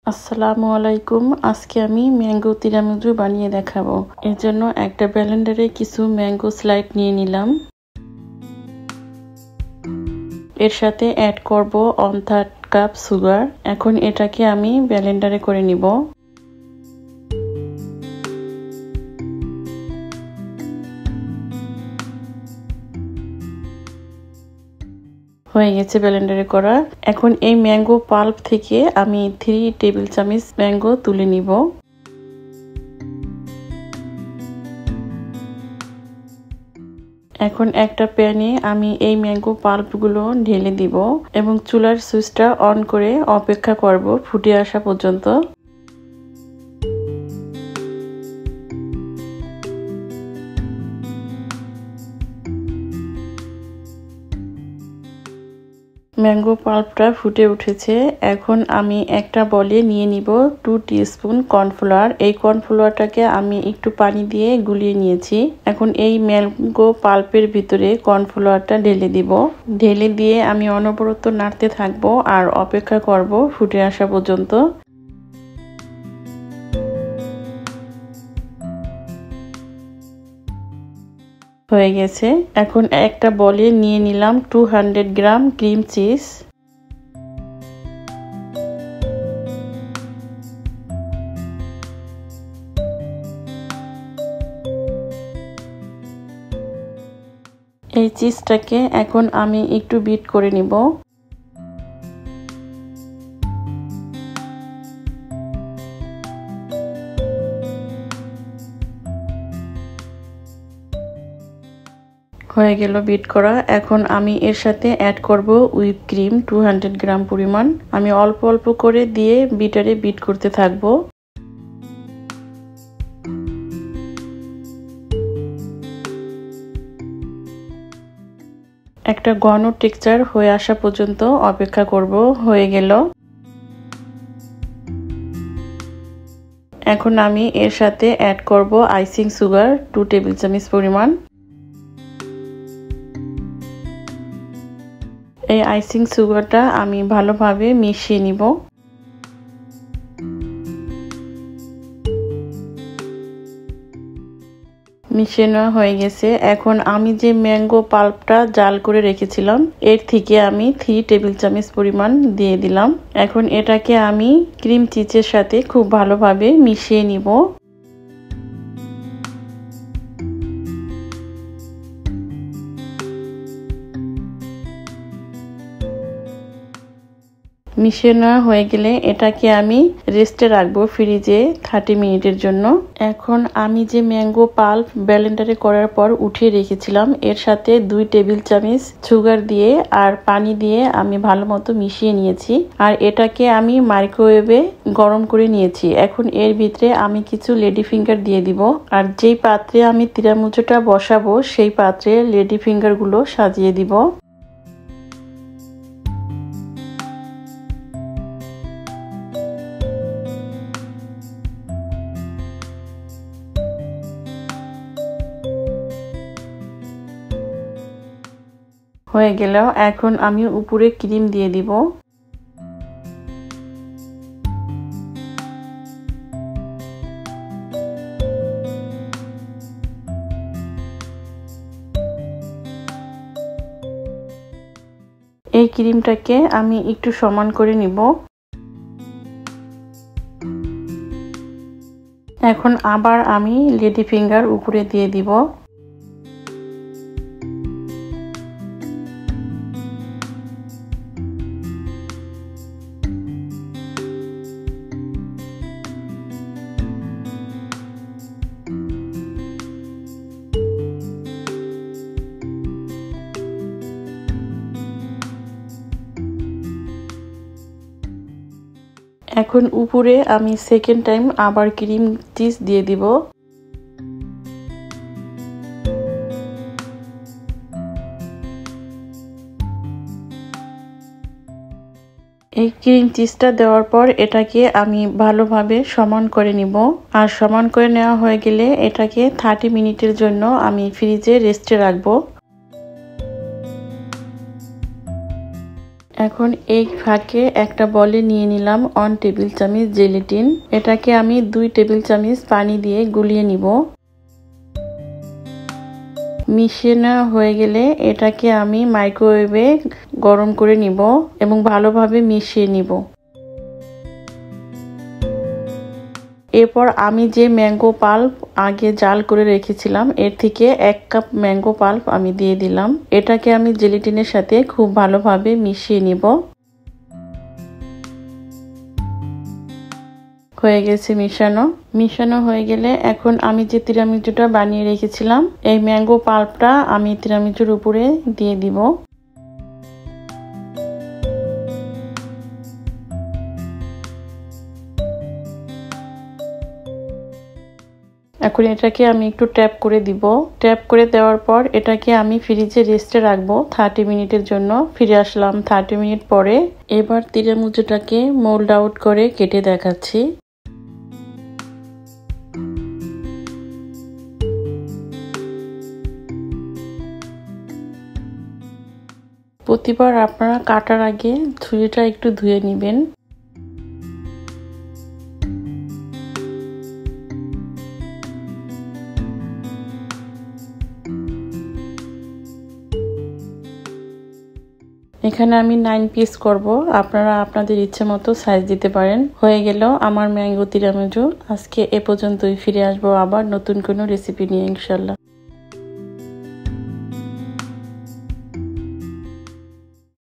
আসসালামু আলাইকুম। আজকে আমি ম্যাঙ্গো তিরামিসু বানিয়ে দেখাবো। এর জন্য একটা ব্লেন্ডারে কিছু ম্যাঙ্গো স্লাইড নিয়ে নিলাম। এর সাথে অ্যাড করব 1/3 কাপ সুগার। এখন এটাকে আমি ব্লেন্ডারে করে নিব। হয়ে গেছে ব্লেন্ডারে করা। এখন এই ম্যাঙ্গো পাল্প থেকে আমি 3 টেবিল চামচ ম্যাঙ্গো তুলে নিব। এখন একটা প্যানে আমি এই ম্যাঙ্গো পাল্পগুলো ঢেলে দিব এবং চুলার সুইচটা অন করে অপেক্ষা করব ফুটে আসা পর্যন্ত। ম্যাঙ্গো পাল্পটা ফুটে উঠেছে। এখন আমি একটা বলে নিয়ে নিব 2 টিস্পুন কর্নফ্লাওয়ার। এই কর্নফ্লাওয়ারটাকে আমি একটু পানি দিয়ে গুলিয়ে নিয়েছি। এখন এই ম্যাঙ্গো পাল্পের ভিতরে কর্নফ্লাওয়ারটা ঢেলে দিব। ঢেলে দিয়ে আমি অনবরত নাড়তে থাকবো আর অপেক্ষা করব ফুটে আসা পর্যন্ত। হয়ে গেছে। এখন একটা বলে নিয়ে নিলাম 200 গ্রাম ক্রিম চিজ। এই চিজটাকে এখন আমি একটু বিট করে নিব। হয়ে গেল বিট করা। এখন আমি এর সাথে অ্যাড করব হুইপ ক্রিম 200 গ্রাম পরিমাণ। আমি অল্প অল্প করে দিয়ে বিটারে বিট করতে থাকবো। একটা ঘন টেক্সচার হয়ে আসা পর্যন্ত অপেক্ষা করব। হয়ে গেল। এখন আমি এর সাথে অ্যাড করব আইসিং সুগার 2 টেবিল চামচ পরিমাণ। এই আইসিং সুগারটা আমি ভালোভাবে মিশিয়ে নিব। মিশিয়ে নেওয়া হয়ে গেছে। এখন আমি যে ম্যাঙ্গো পাল্পটা জাল করে রেখেছিলাম এর থেকে আমি 3 টেবিল চামচ পরিমাণ দিয়ে দিলাম। এখন এটাকে আমি ক্রিম চিজের সাথে খুব ভালোভাবে মিশিয়ে নিব। মিশিয়ে নেওয়া হয়ে গেলে এটাকে আমি রেস্টে রাখবো ফ্রিজে 30 মিনিটের জন্য। এখন আমি যে ম্যাঙ্গো পাল্প ব্লেন্ডারে করার পর উঠিয়ে রেখেছিলাম এর সাথে 2 টেবিল চামচ সুগার দিয়ে আর পানি দিয়ে আমি ভালো মতো মিশিয়ে নিয়েছি। আর এটাকে আমি মাইক্রোওয়েভে গরম করে নিয়েছি। এখন এর ভিতরে আমি কিছু লেডি ফিঙ্গার দিয়ে দিব। আর যেই পাত্রে আমি তিরামিসুটা বসাবো সেই পাত্রে লেডি ফিঙ্গার গুলো সাজিয়ে দিব। হয়ে গেল। এখন আমি উপরে ক্রিম দিয়ে দিব। এই ক্রিমটাকে আমি একটু সমান করে নিব। এখন আবার আমি লেডি ফিঙ্গার উপরে দিয়ে দিব। এখন উপরে আমি সেকেন্ড টাইম আবার ক্রিম চিজ দিয়ে দিব। এই ক্রিম চিজটা দেওয়ার পর এটাকে আমি ভালোভাবে সমান করে নিব। আর সমান করে নেওয়া হয়ে গেলে এটাকে 30 মিনিটের জন্য আমি ফ্রিজে রেস্টে রাখবো। এখন এই ফাঁকে একটা বলে নিয়ে নিলাম 1 টেবিল চামচ জেলেটিন। এটাকে আমি 2 টেবিল চামচ পানি দিয়ে গুলিয়ে নিব। মিশিয়ে নেওয়া হয়ে গেলে এটাকে আমি মাইক্রোওয়েভে গরম করে নিব এবং ভালোভাবে মিশিয়ে নিব। এরপর আমি যে ম্যাঙ্গো পাল্প আগে জাল করে রেখেছিলাম এর থেকে 1 কাপ ম্যাঙ্গো পাল্প আমি দিয়ে দিলাম। এটাকে আমি জেলেটিনের সাথে খুব ভালোভাবে মিশিয়ে নিব। হয়ে গেছে মিশানো হয়ে গেলে এখন আমি যে তিরামিসুটা বানিয়ে রেখেছিলাম এই ম্যাঙ্গো পাল্পটা আমি তিরামিসুর উপরে দিয়ে দিব। এখন এটাকে আমি একটু ট্যাপ করে দিব। ট্যাপ করে দেওয়ার পর এটাকে আমি ফ্রিজে রেস্টে রাখবো 30 মিনিটের জন্য। ফিরে আসলাম 30 মিনিট পরে। এবার তিরামিসুটাকে মোল্ড আউট করে কেটে দেখাচ্ছি। প্রতিবার আপনারা কাটার আগে ছুরিটা একটু ধুয়ে নেবেন। এখানে আমি 9 পিস করব, আপনারা আপনাদের ইচ্ছে মতো সাইজ দিতে পারেন। হয়ে গেল আমার ম্যাঙ্গো তিরামিসু। আজকে এ পর্যন্তই। ফিরে আসবো আবার নতুন কোনো রেসিপি নিয়ে ইনশাল্লাহ।